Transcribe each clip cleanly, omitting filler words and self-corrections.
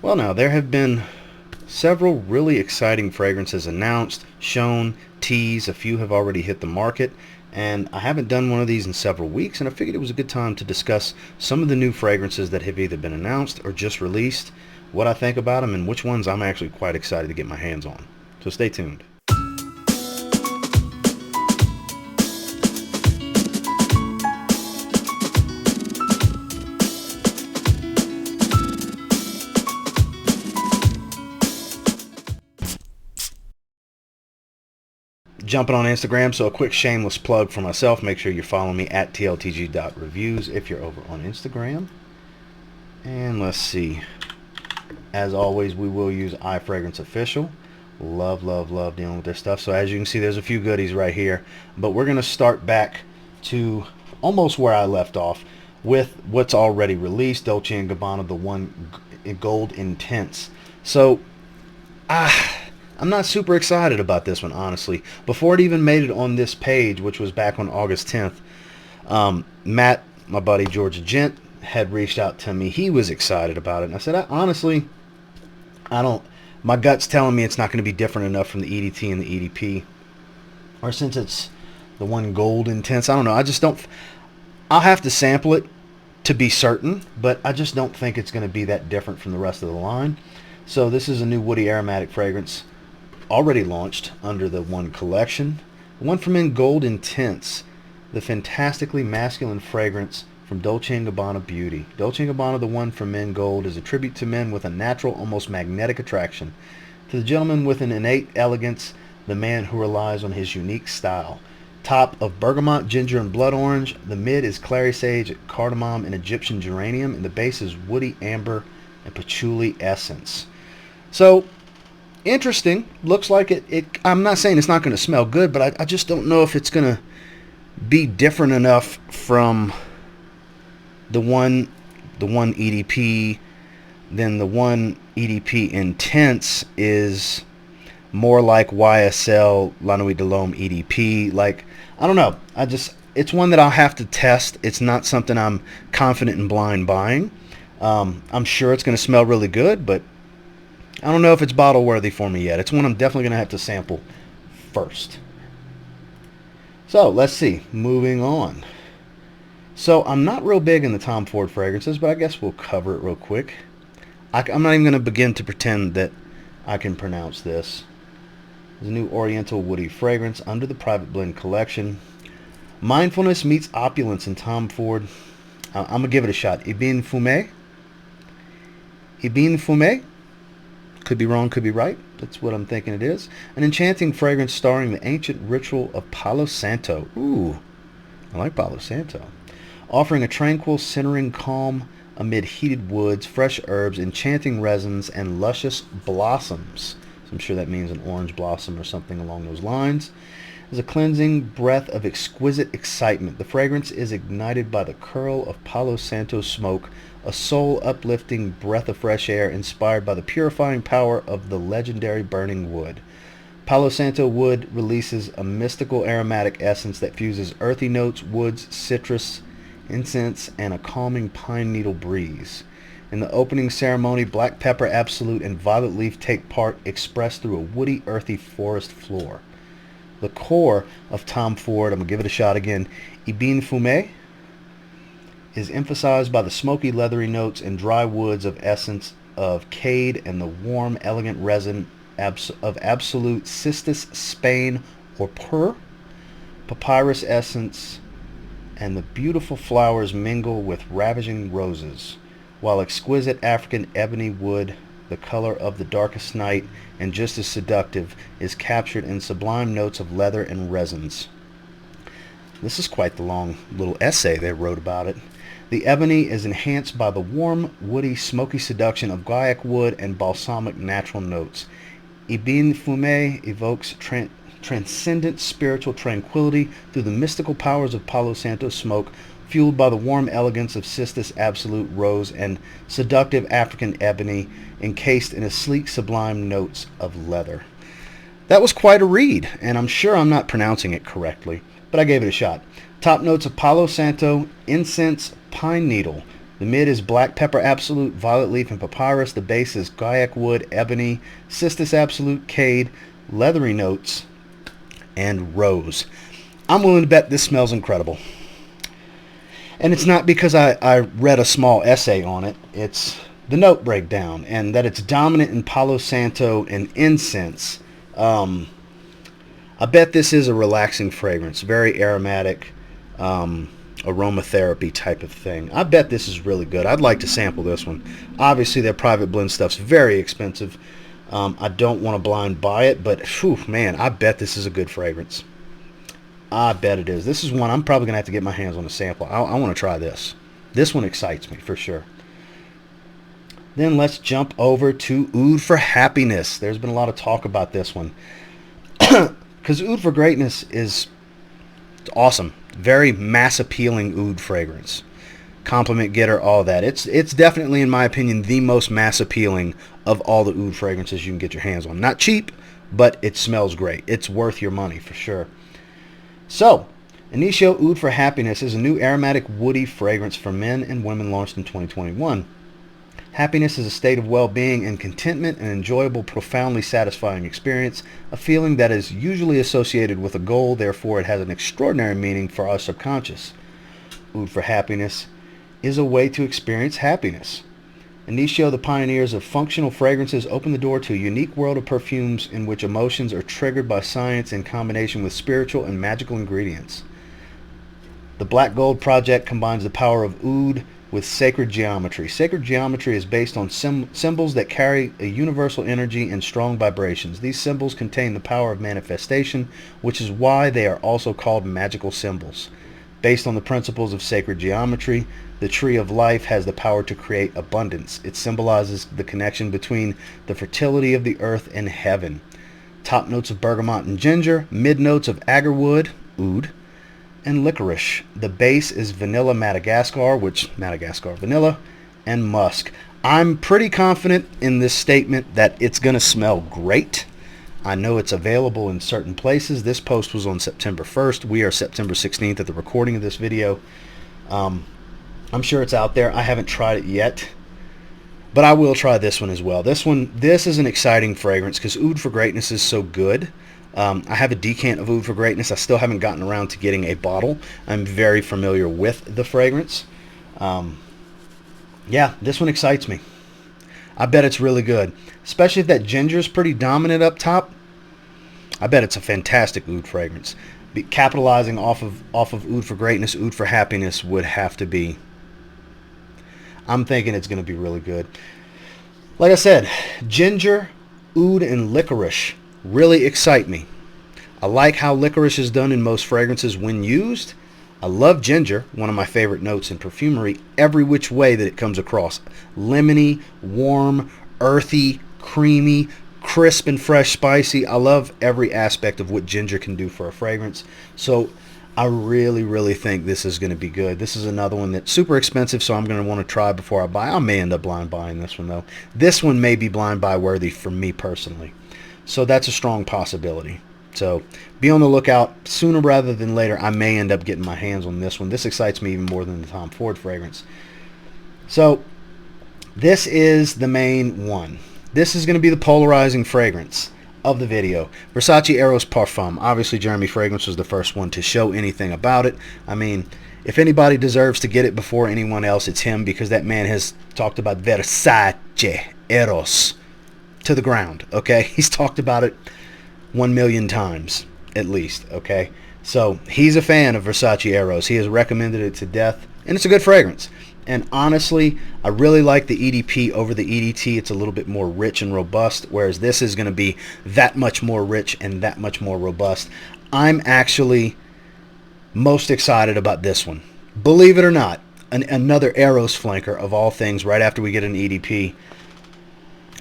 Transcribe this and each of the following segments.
Well, now, there have been several really exciting fragrances announced, shown, teased. A few have already hit the market, and I haven't done one of these in several weeks, and I figured it was a good time to discuss some of the new fragrances that have either been announced or just released, what I think about them, and which ones I'm actually quite excited to get my hands on. So stay tuned. Jumping on Instagram, so a quick shameless plug for myself. Make sure you're following me at TLTG.reviews if you're over on Instagram. And let's see. As always, we will use iFragrance Official. Love dealing with their stuff. So as you can see, there's a few goodies right here. But we're going to start back to almost where I left off with what's already released. Dolce & Gabbana, the one Gold Intense. So, I'm not super excited about this one, honestly. Before it even made it on this page, which was back on August 10th, Matt, my buddy Georgia Gent, had reached out to me. He was excited about it. And I said, honestly, my gut's telling me it's not going to be different enough from the EDT and the EDP. Or since it's the one Gold Intense, I don't know. I'll have to sample it to be certain, but I just don't think it's going to be that different from the rest of the line. So this is a new woody aromatic fragrance already launched under the One collection. One from Men Gold Intense, the fantastically masculine fragrance from Dolce & Gabbana Beauty. Dolce & Gabbana, the One from Men Gold, is a tribute to men with a natural, almost magnetic attraction, to the gentleman with an innate elegance, the man who relies on his unique style. Top of bergamot, ginger, and blood orange. The mid is clary sage, cardamom, and Egyptian geranium, and the base is woody amber and patchouli essence. So, interesting. Looks like it. I'm not saying it's not going to smell good, but I just don't know if it's going to be different enough from the one EDP. Then the one EDP Intense is more like YSL La Nuit de l'Homme EDP. Like, I don't know. It's one that I'll have to test. It's not something I'm confident in blind buying. I'm sure it's going to smell really good, but I don't know if it's bottle worthy for me yet. It's one I'm definitely going to have to sample first. So let's see. Moving on. So I'm not real big in the Tom Ford fragrances, but I guess we'll cover it real quick. I'm not even going to begin to pretend that I can pronounce this. There's a new Oriental Woody fragrance under the Private Blend collection. Mindfulness meets opulence in Tom Ford. I'm going to give it a shot. Ebene Fume. Ebene Fume. Could be wrong, could be right. That's what I'm thinking it is. An enchanting fragrance starring the ancient ritual of Palo Santo. Ooh, I like Palo Santo. Offering a tranquil, centering calm amid heated woods, fresh herbs, enchanting resins, and luscious blossoms. So I'm sure that means an orange blossom or something along those lines. There's a cleansing breath of exquisite excitement. The fragrance is ignited by the curl of Palo Santo smoke, a soul-uplifting breath of fresh air inspired by the purifying power of the legendary burning wood. Palo Santo wood releases a mystical aromatic essence that fuses earthy notes, woods, citrus, incense, and a calming pine needle breeze. In the opening ceremony, black pepper, absolute, and violet leaf take part, expressed through a woody, earthy forest floor. The core of Tom Ford, I'm going to give it a shot again, Ebene Fume, is emphasized by the smoky, leathery notes and dry woods of essence of cade and the warm, elegant resin of absolute cistus, Spain, or pur, papyrus essence, and the beautiful flowers mingle with ravishing roses, while exquisite African ebony wood, the color of the darkest night and just as seductive, is captured in sublime notes of leather and resins. This is quite the long little essay they wrote about it. The ebony is enhanced by the warm, woody, smoky seduction of guaiac wood and balsamic natural notes. Ebene Fume evokes transcendent spiritual tranquility through the mystical powers of Palo Santo smoke, fueled by the warm elegance of cistus, absolute, rose, and seductive African ebony, encased in a sleek, sublime notes of leather. That was quite a read, and I'm sure I'm not pronouncing it correctly, but I gave it a shot. Top notes of Palo Santo, incense, pine needle. The mid is black pepper absolute, violet leaf, and papyrus. The base is guaiac wood, ebony, cistus absolute, cade, leathery notes, and rose. I'm willing to bet this smells incredible. And it's not because I read a small essay on it. It's the note breakdown, and that it's dominant in Palo Santo and incense. I bet this is a relaxing fragrance, very aromatic, aromatherapy type of thing. I bet this is really good. I'd like to sample this one. Obviously, their private blend stuff's very expensive. I don't want to blind buy it, but whew, man, I bet this is a good fragrance. I bet it is. This is one I'm probably going to have to get my hands on a sample. I want to try this. This one excites me for sure. Then let's jump over to Oud for Happiness. There's been a lot of talk about this one. Because Oud for Greatness is awesome. Very mass appealing oud fragrance. Compliment getter, all that. It's definitely, in my opinion, the most mass appealing of all the oud fragrances you can get your hands on. Not cheap, but it smells great. It's worth your money for sure. So, Initio Oud for Happiness is a new aromatic woody fragrance for men and women launched in 2021. Happiness is a state of well-being and contentment, an enjoyable, profoundly satisfying experience, a feeling that is usually associated with a goal, therefore it has an extraordinary meaning for our subconscious. Oud for Happiness is a way to experience happiness. Initio, the pioneers of functional fragrances, open the door to a unique world of perfumes in which emotions are triggered by science in combination with spiritual and magical ingredients. The Black Gold Project combines the power of oud with sacred geometry. Sacred geometry is based on symbols that carry a universal energy and strong vibrations. These symbols contain the power of manifestation, which is why they are also called magical symbols. Based on the principles of sacred geometry, the tree of life has the power to create abundance. It symbolizes the connection between the fertility of the earth and heaven. Top notes of bergamot and ginger, mid notes of agarwood, oud, and licorice. The base is vanilla Madagascar, which Madagascar vanilla, and musk. I'm pretty confident in this statement that it's going to smell great. I know it's available in certain places. This post was on September 1st. We are September 16th at the recording of this video. I'm sure it's out there. I haven't tried it yet, but I will try this one as well. This is an exciting fragrance because Oud for Greatness is so good. I have a decant of Oud for Greatness. I still haven't gotten around to getting a bottle. I'm very familiar with the fragrance. Yeah, this one excites me. I bet it's really good, especially if that ginger is pretty dominant up top. I bet it's a fantastic oud fragrance. Capitalizing off of Oud for Greatness, Oud for Happiness would have to be. I'm thinking it's going to be really good. Like I said, ginger, oud, and licorice really excite me. I like how licorice is done in most fragrances when used. I love ginger, one of my favorite notes in perfumery, every which way that it comes across. Lemony, warm, earthy, creamy, crisp and fresh, spicy. I love every aspect of what ginger can do for a fragrance. So I really, really think this is going to be good. This is another one that's super expensive, so I'm going to want to try before I buy. I may end up blind buying this one, though. This one may be blind buy worthy for me personally. So that's a strong possibility. So be on the lookout. Sooner rather than later, I may end up getting my hands on this one. This excites me even more than the Tom Ford fragrance. So this is the main one. This is going to be the polarizing fragrance of the video. Versace Eros Parfum. Obviously, Jeremy Fragrance was the first one to show anything about it. I mean, if anybody deserves to get it before anyone else, it's him, because that man has talked about Versace Eros to the ground, okay? He's talked about it 1,000,000 times, at least, okay? So he's a fan of Versace Eros. He has recommended it to death, and it's a good fragrance. And honestly, I really like the EDP over the EDT. It's a little bit more rich and robust, whereas this is going to be that much more rich and that much more robust. I'm actually most excited about this one. Believe it or not, another Eros flanker of all things right after we get an EDP.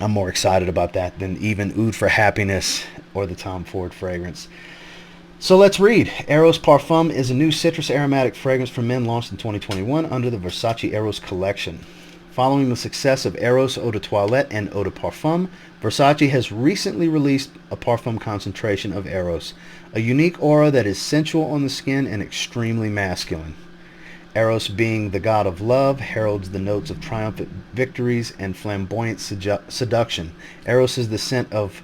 I'm more excited about that than even Oud for Happiness or the Tom Ford fragrance. So let's read. Eros Parfum is a new citrus aromatic fragrance for men launched in 2021 under the Versace Eros collection. Following the success of Eros Eau de Toilette and Eau de Parfum, Versace has recently released a parfum concentration of Eros, a unique aura that is sensual on the skin and extremely masculine. Eros, being the god of love, heralds the notes of triumphant victories and flamboyant seduction. Eros is the scent of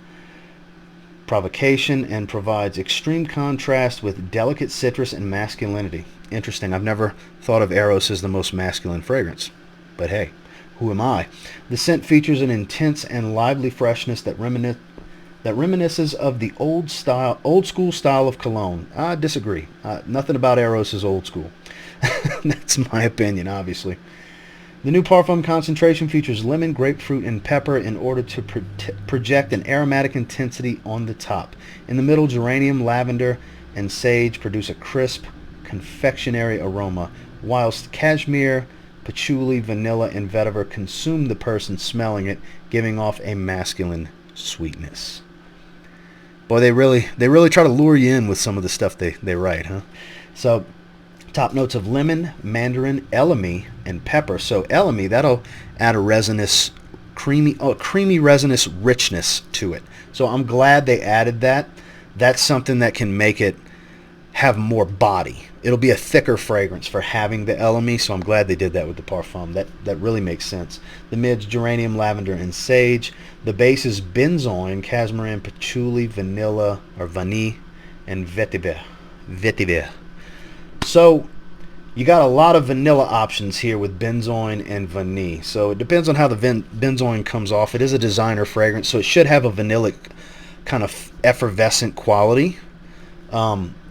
provocation and provides extreme contrast with delicate citrus and masculinity. Interesting. I've never thought of Eros as the most masculine fragrance. But hey, who am I? The scent features an intense and lively freshness that reminisces of the old school style of cologne. I disagree. Nothing about Eros is old school. That's my opinion, obviously. The new Parfum concentration features lemon, grapefruit, and pepper in order to project an aromatic intensity on the top. In the middle, geranium, lavender, and sage produce a crisp, confectionery aroma, whilst cashmere, patchouli, vanilla, and vetiver consume the person smelling it, giving off a masculine sweetness. Boy, they really try to lure you in with some of the stuff they write, huh? So, top notes of lemon, mandarin, elemi, and pepper. So elemi, that'll add a resinous, creamy resinous richness to it. So I'm glad they added that. That's something that can make it have more body. It'll be a thicker fragrance for having the elemi, so I'm glad they did that with the Parfum. That really makes sense. The mids, geranium, lavender, and sage. The base is benzoin, casmarin, patchouli, vanilla, or vanille, and vetiver. So you got a lot of vanilla options here with benzoin and vanille. So it depends on how the benzoin comes off. It is a designer fragrance, so it should have a vanillic kind of effervescent quality.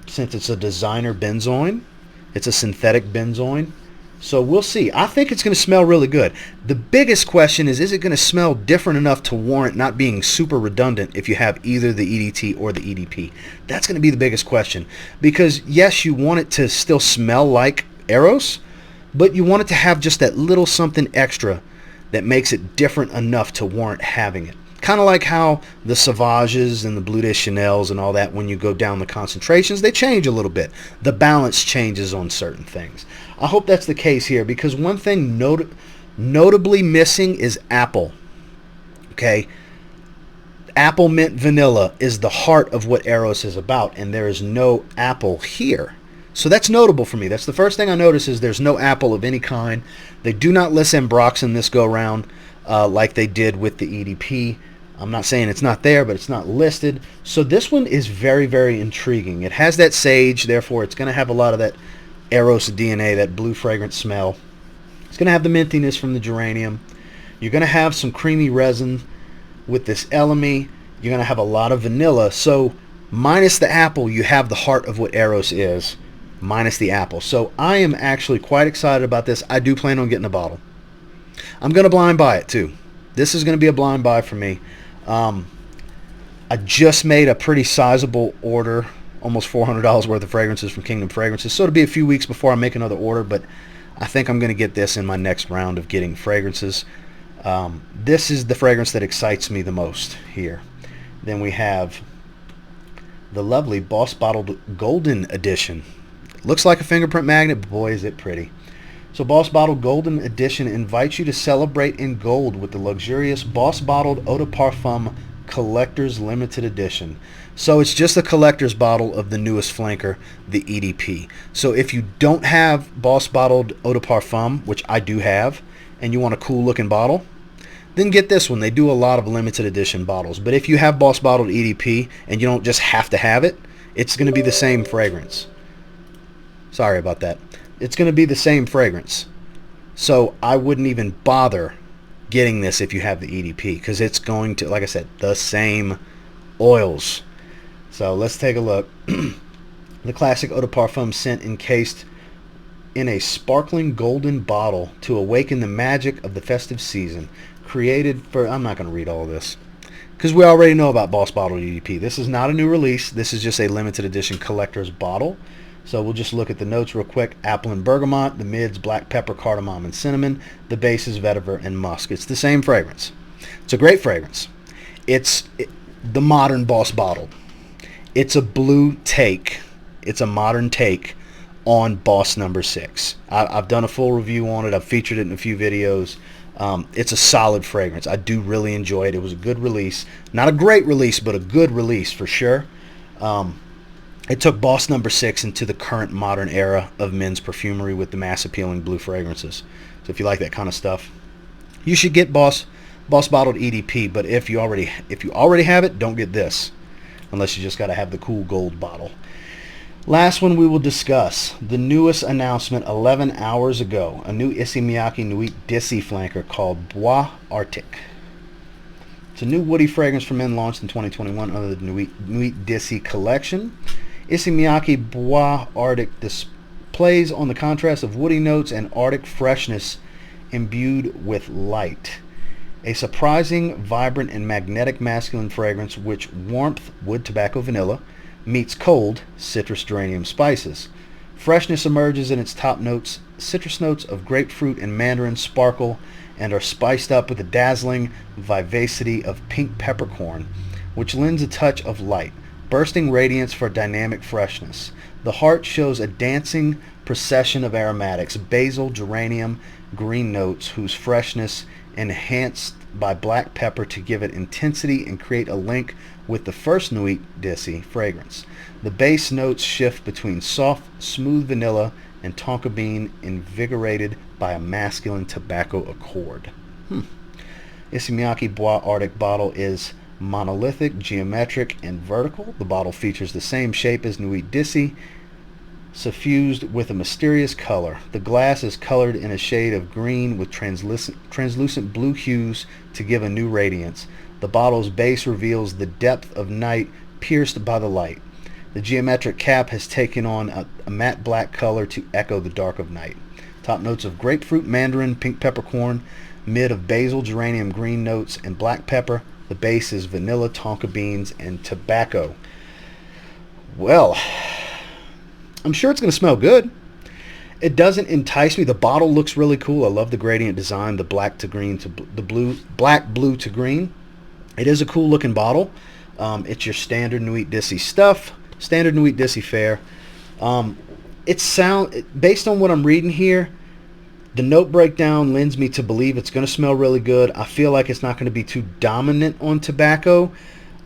Since it's a designer benzoin, it's a synthetic benzoin. So we'll see. I think it's going to smell really good. The biggest question is it going to smell different enough to warrant not being super redundant if you have either the EDT or the EDP? That's going to be the biggest question. Because yes, you want it to still smell like Eros, but you want it to have just that little something extra that makes it different enough to warrant having it. Kind of like how the Sauvages and the Bleu de Chanels and all that, when you go down the concentrations, they change a little bit. The balance changes on certain things. I hope that's the case here, because one thing notably missing is apple. Okay? Apple mint vanilla is the heart of what Eros is about, and there is no apple here. So that's notable for me. That's the first thing I notice, is there's no apple of any kind. They do not list Ambroxan this go round like they did with the EDP. I'm not saying it's not there, but it's not listed. So this one is very, very intriguing. It has that sage, therefore it's going to have a lot of that Eros DNA, that blue fragrance smell. It's going to have the mintiness from the geranium. You're going to have some creamy resin with this elemi. You're going to have a lot of vanilla. So minus the apple, you have the heart of what Eros is, minus the apple. So I am actually quite excited about this. I do plan on getting a bottle. I'm going to blind buy it too. This is going to be a blind buy for me. I just made a pretty sizable order, almost $400 worth of fragrances from Kingdom Fragrances. So it'll be a few weeks before I make another order, but I think I'm going to get this in my next round of getting fragrances. This is the fragrance that excites me the most here. Then we have the lovely Boss Bottled Golden Edition. Looks like a fingerprint magnet, but boy is it pretty. So Boss Bottled Golden Edition invites you to celebrate in gold with the luxurious Boss Bottled Eau de Parfum Collector's Limited Edition. So it's just a collector's bottle of the newest flanker, the EDP. So if you don't have Boss Bottled Eau de Parfum, which I do have, and you want a cool looking bottle, then get this one. They do a lot of limited edition bottles. But if you have Boss Bottled EDP and you don't just have to have it, it's going to be the same fragrance. Sorry about that. It's going to be the same fragrance. So I wouldn't even bother getting this if you have the EDP, because it's going to, like I said, the same oils. So let's take a look. The classic Eau de Parfum scent encased in a sparkling golden bottle to awaken the magic of the festive season. Created for, I'm not going to read all of this, because we already know about Boss Bottled EDP. This is not a new release. This is just a limited edition collector's bottle. So we'll just look at the notes real quick. Apple and bergamot, the mids, black pepper, cardamom, and cinnamon. The base is vetiver and musk. It's the same fragrance. It's a great fragrance. It's the modern Boss Bottled. It's a blue take. It's a modern take on Boss number 6. I've done a full review on it. I've featured it in a few videos. It's a solid fragrance. I do really enjoy it. It was a good release. Not a great release, but a good release for sure. It took Boss number 6 into the current modern era of men's perfumery with the mass appealing blue fragrances. So if you like that kind of stuff, you should get Boss bottled EDP. But if you already have it, don't get this, unless you just got to have the cool gold bottle. Last one we will discuss, the newest announcement 11 hours ago, a new Issey Miyake Nuit Dissy flanker called Bois Arctic. It's a new woody fragrance for men launched in 2021 under the Nuit Dissy collection. Issey Miyake Bois Arctic displays on the contrast of woody notes and Arctic freshness imbued with light. A surprising, vibrant, and magnetic masculine fragrance which warmth, wood, tobacco, vanilla, meets cold, citrus, geranium, spices. Freshness emerges in its top notes. Citrus notes of grapefruit and mandarin sparkle and are spiced up with the dazzling vivacity of pink peppercorn, which lends a touch of light, bursting radiance for dynamic freshness. The heart shows a dancing procession of aromatics, basil, geranium, green notes, whose freshness enhanced by black pepper to give it intensity and create a link with the first Nuit Dissy fragrance. The base notes shift between soft, smooth vanilla and tonka bean, invigorated by a masculine tobacco accord. Issey Miyake Bois Arctic bottle is monolithic, geometric, and vertical. The bottle features the same shape as Nuit Dissy, suffused with a mysterious color. The glass is colored in a shade of green with translucent blue hues to give a new radiance. The bottle's base reveals the depth of night pierced by the light. The geometric cap has taken on a matte black color to echo the dark of night. Top notes of grapefruit, mandarin, pink peppercorn, mid of basil, geranium, green notes, and black pepper. The base is vanilla, tonka beans, and tobacco. Well, I'm sure it's going to smell good. It doesn't entice me. The bottle looks really cool. I love the gradient design, the black to green to the blue, black, blue to green. It is a cool looking bottle. It's your standard Nuit Dissy stuff, standard Nuit Dissy fare. Based on what I'm reading here, the note breakdown lends me to believe it's going to smell really good. I feel like it's not going to be too dominant on tobacco.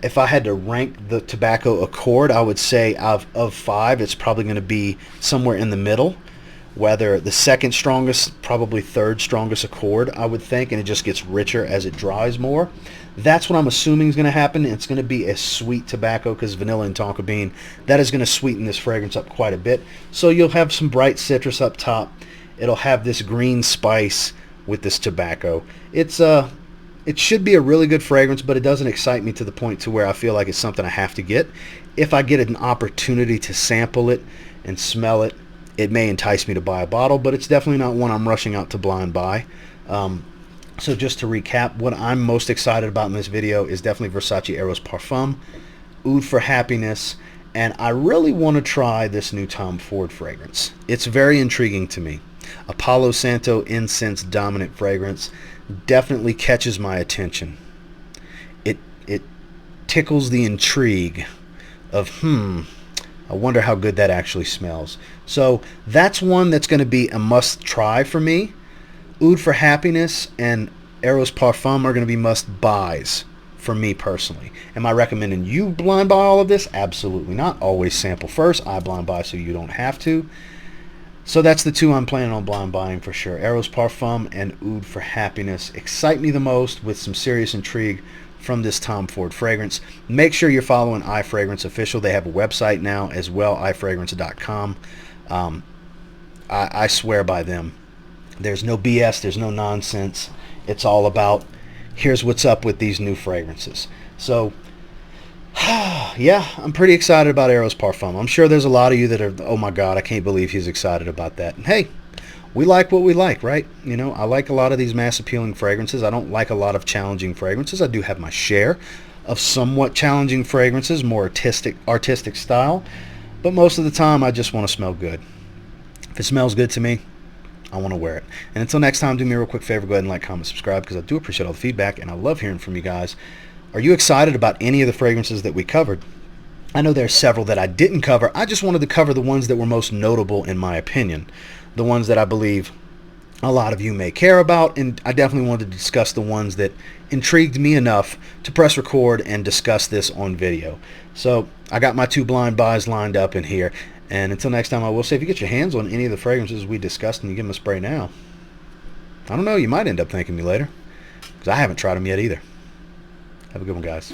If I had to rank the tobacco accord, I would say of 5, it's probably going to be somewhere in the middle. Whether the second strongest, probably third strongest accord, I would think, and it just gets richer as it dries more. That's what I'm assuming is going to happen. It's going to be a sweet tobacco because vanilla and tonka bean, that is going to sweeten this fragrance up quite a bit. So you'll have some bright citrus up top. It'll have this green spice with this tobacco. It should be a really good fragrance, but it doesn't excite me to the point to where I feel like it's something I have to get. If I get an opportunity to sample it and smell it, it may entice me to buy a bottle, but it's definitely not one I'm rushing out to blind buy. So just to recap, what I'm most excited about in this video is definitely Versace Eros Parfum, Oud for Happiness, and I really want to try this new Tom Ford fragrance. It's very intriguing to me. A Palo Santo incense dominant fragrance definitely catches my attention. It tickles the intrigue of I wonder how good that actually smells. So that's one that's going to be a must try for me. Oud for Happiness and Eros Parfum are going to be must buys for me personally. Am I recommending you blind buy all of this? Absolutely not. Always sample first. I blind buy so you don't have to. So that's the two I'm planning on blind buying for sure. Eros Parfum and Oud for Happiness excite me the most with some serious intrigue from this Tom Ford fragrance. Make sure you're following iFragrance Official. They have a website now as well, ifragrance.com. I swear by them. There's no BS. There's no nonsense. It's all about here's what's up with these new fragrances. So yeah, I'm pretty excited about Eros Parfum. I'm sure there's a lot of you that are, oh my God, I can't believe he's excited about that. And hey, we like what we like, right? You know, I like a lot of these mass appealing fragrances. I don't like a lot of challenging fragrances. I do have my share of somewhat challenging fragrances, more artistic style. But most of the time, I just want to smell good. If it smells good to me, I want to wear it. And until next time, do me a real quick favor. Go ahead and like, comment, subscribe, because I do appreciate all the feedback, and I love hearing from you guys. Are you excited about any of the fragrances that we covered? I know there are several that I didn't cover. I just wanted to cover the ones that were most notable in my opinion. The ones that I believe a lot of you may care about, and I definitely wanted to discuss the ones that intrigued me enough to press record and discuss this on video. So I got my 2 blind buys lined up in here. And until next time, I will say, if you get your hands on any of the fragrances we discussed and you give them a spray now, I don't know, you might end up thanking me later, because I haven't tried them yet either. Have a good one, guys.